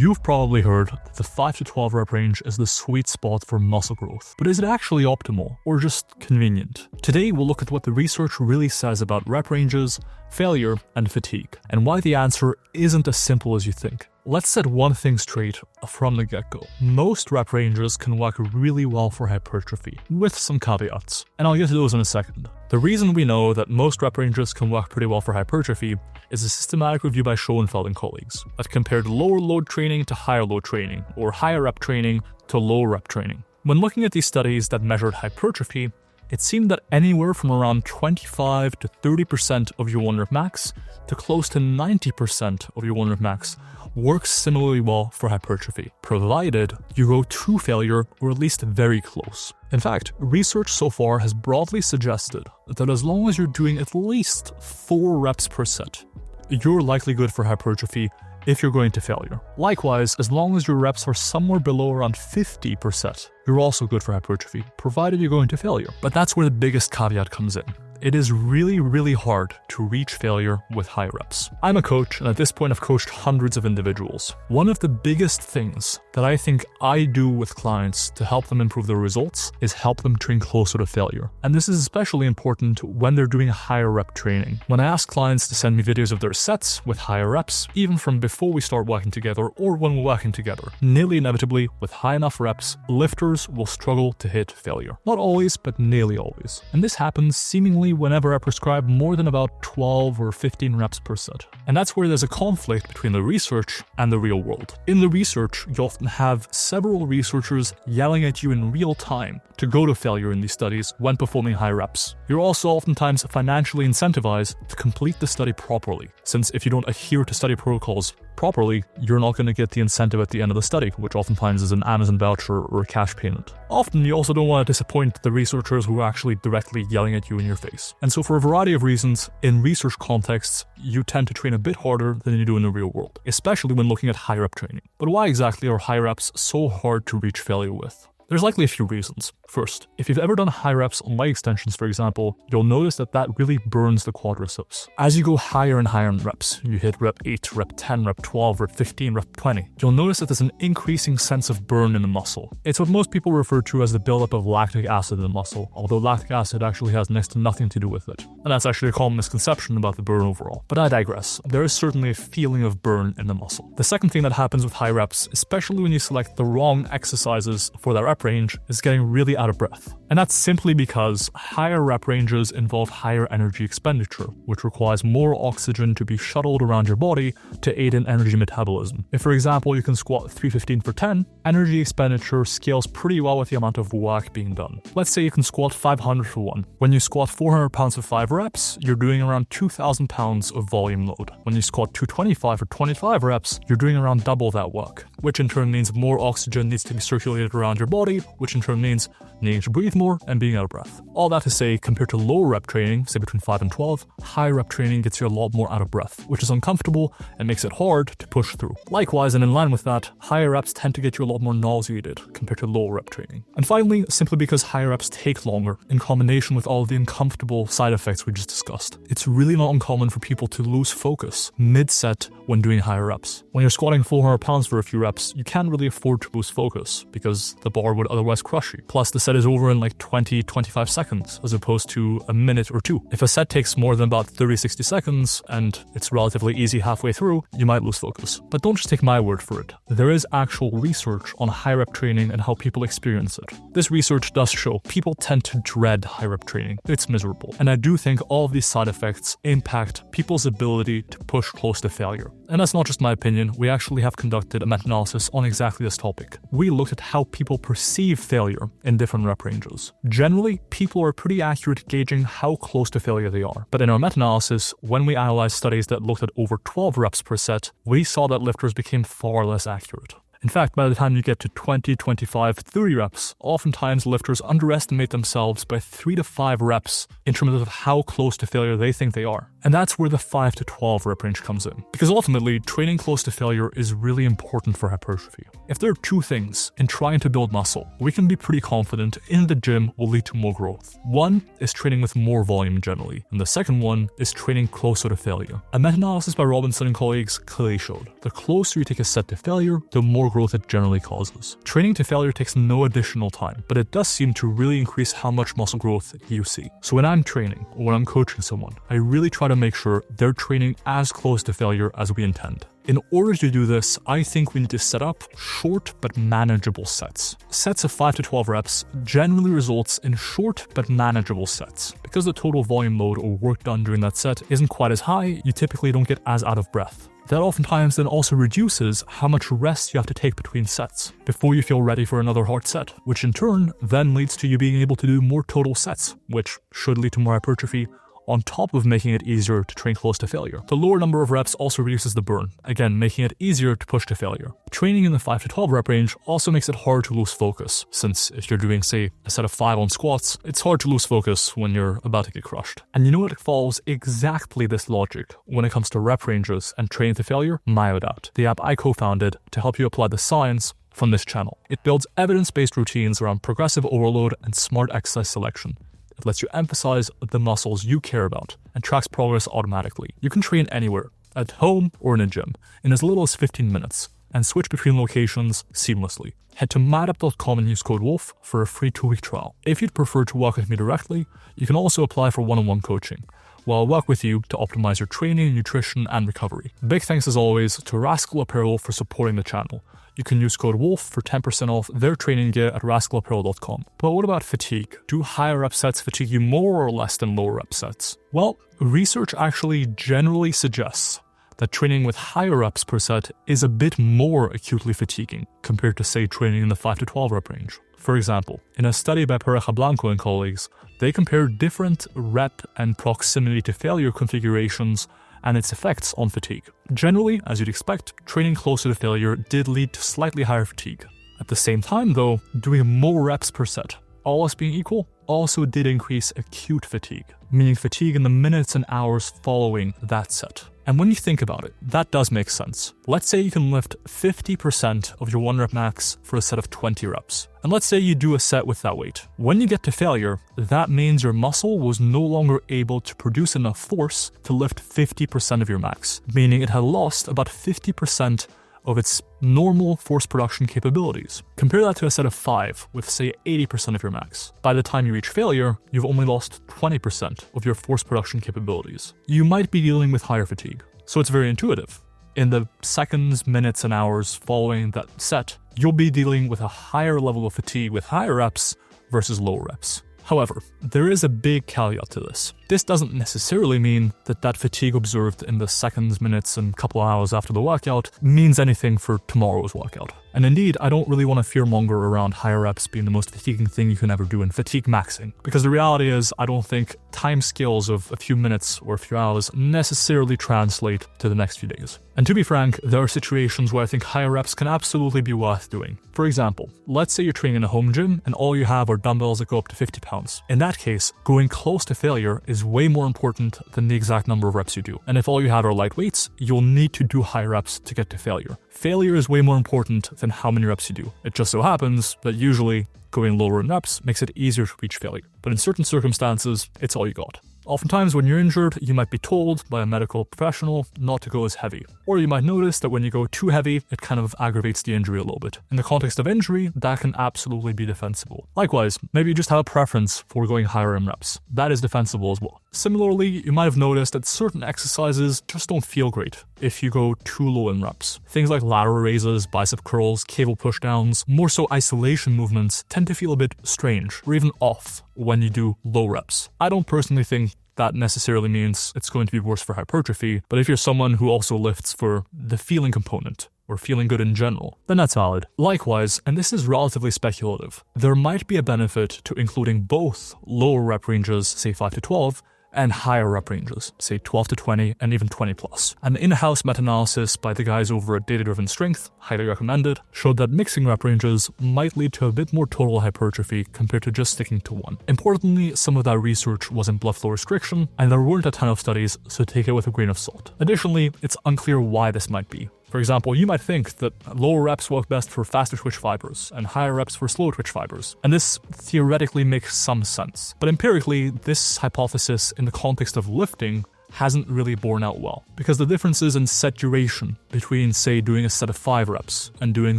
You've probably heard that the 5 to 12 rep range is the sweet spot for muscle growth. But is it actually optimal or just convenient? Today we'll look at what the research really says about rep ranges, failure, and fatigue, and why the answer isn't as simple as you think. Let's set one thing straight from the get-go. Most rep ranges can work really well for hypertrophy, with some caveats, and I'll get to those in a second. The reason we know that most rep ranges can work pretty well for hypertrophy is a systematic review by Schoenfeld and colleagues that compared lower load training to higher load training, or higher rep training to low rep training. When looking at these studies that measured hypertrophy, it seemed that anywhere from around 25 to 30% of your 1 rep max to close to 90% of your 1 rep max works similarly well for hypertrophy, provided you go to failure or at least very close. In fact, research so far has broadly suggested that as long as you're doing at least 4 reps per set, you're likely good for hypertrophy if you're going to failure. Likewise, as long as your reps are somewhere below around 50%, you're also good for hypertrophy, provided you're going to failure. But that's where the biggest caveat comes in. It is really hard to reach failure with high reps. I'm a coach, and at this point I've coached hundreds of individuals. One of the biggest things that I think I do with clients to help them improve their results is help them train closer to failure. And this is especially important when they're doing higher rep training. When I ask clients to send me videos of their sets with higher reps, even from before we start working together or when we're working together, nearly inevitably, with high enough reps, lifters will struggle to hit failure. Not always, but nearly always. And this happens seemingly whenever I prescribe more than about 12 or 15 reps per set. And that's where there's a conflict between the research and the real world. In the research, you often have several researchers yelling at you in real time to go to failure in these studies when performing high reps. You're also oftentimes financially incentivized to complete the study properly, since if you don't adhere to study protocols properly, you're not going to get the incentive at the end of the study, which oftentimes is an Amazon voucher or a cash payment. Often, you also don't want to disappoint the researchers who are actually directly yelling at you in your face. And so for a variety of reasons, in research contexts, you tend to train a bit harder than you do in the real world, especially when looking at high rep training. But why exactly are high reps so hard to reach failure with? There's likely a few reasons. First, if you've ever done high reps on leg extensions, for example, you'll notice that really burns the quadriceps. As you go higher and higher in reps, you hit rep 8, rep 10, rep 12, rep 15, rep 20, you'll notice that there's an increasing sense of burn in the muscle. It's what most people refer to as the buildup of lactic acid in the muscle, although lactic acid actually has next to nothing to do with it. And that's actually a common misconception about the burn overall. But I digress. There is certainly a feeling of burn in the muscle. The second thing that happens with high reps, especially when you select the wrong exercises for that rep range, is getting really out of breath. And that's simply because higher rep ranges involve higher energy expenditure, which requires more oxygen to be shuttled around your body to aid in energy metabolism. If, for example, you can squat 315 for 10, energy expenditure scales pretty well with the amount of work being done. Let's say you can squat 500 for 1. When you squat 400 pounds for 5 reps, you're doing around 2,000 pounds of volume load. When you squat 225 for 25 reps, you're doing around double that work, which in turn means more oxygen needs to be circulated around your body, which in turn means needing to breathe more and being out of breath. All that to say, compared to low rep training, say between 5 and 12, high rep training gets you a lot more out of breath, which is uncomfortable and makes it hard to push through. Likewise, and in line with that, higher reps tend to get you a lot more nauseated compared to low rep training. And finally, simply because higher reps take longer, in combination with all the uncomfortable side effects we just discussed, it's really not uncommon for people to lose focus mid-set when doing higher reps. When you're squatting 400 pounds for a few reps, you can't really afford to lose focus because the bar would otherwise crush you. Plus, the set is over in like 20-25 seconds as opposed to a minute or 2. If a set takes more than about 30-60 seconds and it's relatively easy halfway through, you might lose focus. But don't just take my word for it. There is actual research on high rep training and how people experience it. This research does show people tend to dread high rep training. It's miserable. And I do think all of these side effects impact people's ability to push close to failure. And that's not just my opinion. We actually have conducted a meta-analysis on exactly this topic. We looked at how people perceive failure in different rep ranges. Generally, people are pretty accurate at gauging how close to failure they are. But in our meta-analysis, when we analyzed studies that looked at over 12 reps per set, we saw that lifters became far less accurate. In fact, by the time you get to 20, 25, 30 reps, oftentimes lifters underestimate themselves by 3 to 5 reps in terms of how close to failure they think they are. And that's where the 5 to 12 rep range comes in. Because ultimately, training close to failure is really important for hypertrophy. If there are two things in trying to build muscle, we can be pretty confident in the gym will lead to more growth. One is training with more volume generally, and the second one is training closer to failure. A meta-analysis by Robinson and colleagues clearly showed the closer you take a set to failure, the more growth it generally causes. Training to failure takes no additional time, but it does seem to really increase how much muscle growth you see. So when I'm training or when I'm coaching someone, I really try to make sure they're training as close to failure as we intend. In order to do this, I think we need to set up short but manageable sets. Sets of 5 to 12 reps generally results in short but manageable sets. Because the total volume load or work done during that set isn't quite as high, you typically don't get as out of breath. That oftentimes then also reduces how much rest you have to take between sets before you feel ready for another hard set, which in turn then leads to you being able to do more total sets, which should lead to more hypertrophy, on top of making it easier to train close to failure. The lower number of reps also reduces the burn, again making it easier to push to failure. Training in the 5 to 12 rep range also makes it hard to lose focus, since if you're doing, say, a set of 5 on squats, it's hard to lose focus when you're about to get crushed. And you know what follows exactly this logic when it comes to rep ranges and training to failure? MyoAdapt, the app I co-founded to help you apply the science from this channel. It builds evidence-based routines around progressive overload and smart exercise selection. It lets you emphasize the muscles you care about and tracks progress automatically. You can train anywhere, at home or in a gym, in as little as 15 minutes, and switch between locations seamlessly. Head to MyoAdapt.com and use code WOLF for a free 2-week trial. If you'd prefer to work with me directly, you can also apply for one-on-one coaching, where I'll work with you to optimize your training, nutrition, and recovery. Big thanks as always to Rascal Apparel for supporting the channel. You can use code WOLF for 10% off their training gear at rascalapparel.com. But what about fatigue? Do higher rep sets fatigue you more or less than lower rep sets? Well, research actually generally suggests that training with higher reps per set is a bit more acutely fatiguing compared to, say, training in the 5 to 12 rep range. For example, in a study by Pareja Blanco and colleagues, they compared different rep and proximity to failure configurations and its effects on fatigue. Generally, as you'd expect, training closer to failure did lead to slightly higher fatigue. At the same time though, doing more reps per set, all else being equal, also did increase acute fatigue, meaning fatigue in the minutes and hours following that set. And when you think about it, that does make sense. Let's say you can lift 50% of your 1 rep max for a set of 20 reps. And let's say you do a set with that weight. When you get to failure, that means your muscle was no longer able to produce enough force to lift 50% of your max, meaning it had lost about 50% of its normal force production capabilities. Compare that to a set of 5 with, say, 80% of your max. By the time you reach failure, you've only lost 20% of your force production capabilities. You might be dealing with higher fatigue. So it's very intuitive. In the seconds, minutes, and hours following that set, you'll be dealing with a higher level of fatigue with higher reps versus lower reps. However, there is a big caveat to this. This doesn't necessarily mean that fatigue observed in the seconds, minutes, and couple hours after the workout means anything for tomorrow's workout. And indeed, I don't really want to fearmonger around higher reps being the most fatiguing thing you can ever do in fatigue maxing. Because the reality is, I don't think time scales of a few minutes or a few hours necessarily translate to the next few days. And to be frank, there are situations where I think higher reps can absolutely be worth doing. For example, let's say you're training in a home gym and all you have are dumbbells that go up to 50 pounds. In that case, going close to failure is way more important than the exact number of reps you do. And if all you have are light weights, you'll need to do high reps to get to failure. Failure is way more important than how many reps you do. It just so happens that usually going lower in reps makes it easier to reach failure. But in certain circumstances, it's all you got. Oftentimes when you're injured, you might be told by a medical professional not to go as heavy. Or you might notice that when you go too heavy, it kind of aggravates the injury a little bit. In the context of injury, that can absolutely be defensible. Likewise, maybe you just have a preference for going higher in reps. That is defensible as well. Similarly, you might have noticed that certain exercises just don't feel great if you go too low in reps. Things like lateral raises, bicep curls, cable pushdowns, more so isolation movements tend to feel a bit strange or even off when you do low reps. I don't personally think that necessarily means it's going to be worse for hypertrophy, but if you're someone who also lifts for the feeling component, or feeling good in general, then that's valid. Likewise, and this is relatively speculative, there might be a benefit to including both lower rep ranges, say 5 to 12, and higher rep ranges, say 12 to 20 and even 20 plus. An in-house meta-analysis by the guys over at Data-Driven Strength, highly recommended, showed that mixing rep ranges might lead to a bit more total hypertrophy compared to just sticking to one. Importantly, some of that research was in blood flow restriction, and there weren't a ton of studies, so take it with a grain of salt. Additionally, it's unclear why this might be. For example, you might think that lower reps work best for faster twitch fibers and higher reps for slower twitch fibers, and this theoretically makes some sense. But empirically, this hypothesis in the context of lifting hasn't really borne out well, because the differences in set duration between, say, doing a set of 5 reps and doing,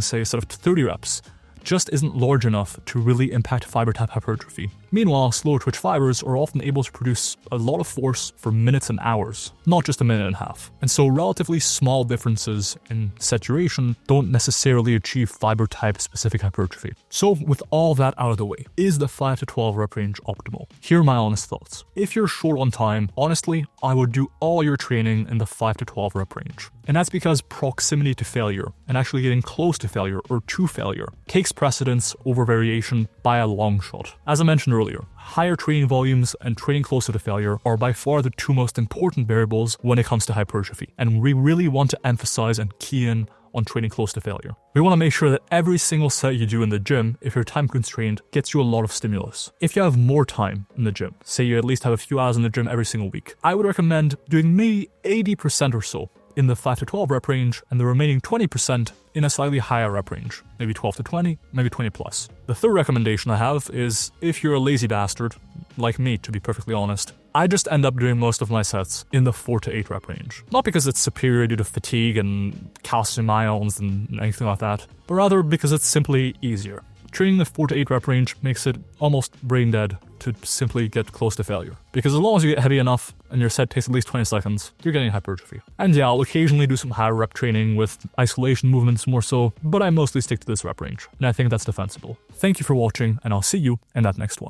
say, a set of 30 reps just isn't large enough to really impact fiber type hypertrophy. Meanwhile, slower twitch fibers are often able to produce a lot of force for minutes and hours, not just a minute and a half. And so relatively small differences in set duration don't necessarily achieve fiber type specific hypertrophy. So with all that out of the way, is the 5 to 12 rep range optimal? Here are my honest thoughts. If you're short on time, honestly, I would do all your training in the 5 to 12 rep range. And that's because proximity to failure, and actually getting close to failure or to failure, takes precedence over variation by a long shot. As I mentioned earlier, higher training volumes and training closer to failure are by far the two most important variables when it comes to hypertrophy, and we really want to emphasize and key in on training close to failure. We want to make sure that every single set you do in the gym, if you're time constrained, gets you a lot of stimulus. If you have more time in the gym, say you at least have a few hours in the gym every single week, I would recommend doing maybe 80% or so in the 5 to 12 rep range, and the remaining 20% in a slightly higher rep range, maybe 12 to 20, maybe 20 plus. The third recommendation I have is, if you're a lazy bastard, like me to be perfectly honest, I just end up doing most of my sets in the 4 to 8 rep range. Not because it's superior due to fatigue and calcium ions and anything like that, but rather because it's simply easier. Training the 4 to 8 rep range makes it almost brain dead to simply get close to failure. Because as long as you get heavy enough and your set takes at least 20 seconds, you're getting hypertrophy. And yeah, I'll occasionally do some higher rep training with isolation movements more so, but I mostly stick to this rep range, and I think that's defensible. Thank you for watching, and I'll see you in that next one.